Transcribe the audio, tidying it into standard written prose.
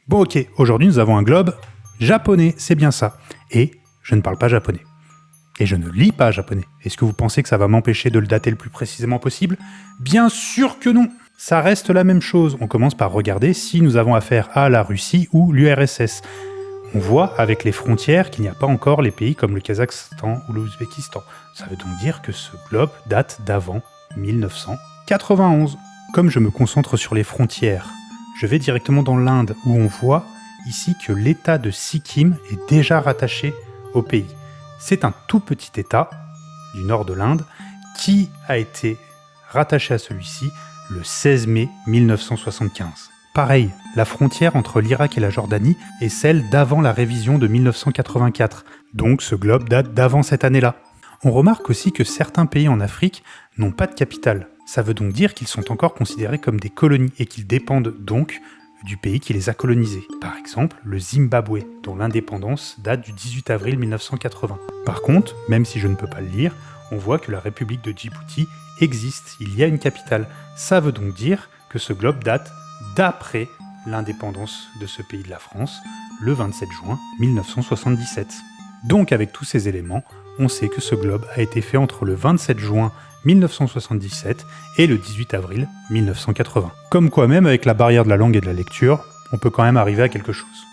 Bon ok, aujourd'hui nous avons un globe japonais, c'est bien ça. Et je ne parle pas japonais. Et je ne lis pas japonais. Est-ce que vous pensez que ça va m'empêcher de le dater le plus précisément possible? Bien sûr que non. Ça reste la même chose. On commence par regarder si nous avons affaire à la Russie ou l'URSS. On voit avec les frontières qu'il n'y a pas encore les pays comme le Kazakhstan ou l'Ouzbékistan. Ça veut donc dire que ce globe date d'avant 1991. Comme je me concentre sur les frontières, je vais directement dans l'Inde où on voit ici que l'état de Sikkim est déjà rattaché au pays. C'est un tout petit état du nord de l'Inde qui a été rattaché à celui-ci le 16 mai 1975. Pareil, la frontière entre l'Irak et la Jordanie est celle d'avant la révision de 1984, donc ce globe date d'avant cette année-là. On remarque aussi que certains pays en Afrique n'ont pas de capitale. Ça veut donc dire qu'ils sont encore considérés comme des colonies et qu'ils dépendent donc du pays qui les a colonisés. Par exemple, le Zimbabwe, dont l'indépendance date du 18 avril 1980. Par contre, même si je ne peux pas le lire, on voit que la République de Djibouti existe, il y a une capitale. Ça veut donc dire que ce globe date d'après l'indépendance de ce pays de la France, le 27 juin 1977. Donc avec tous ces éléments, on sait que ce globe a été fait entre le 27 juin 1977 et le 18 avril 1980. Comme quoi même avec la barrière de la langue et de la lecture, on peut quand même arriver à quelque chose.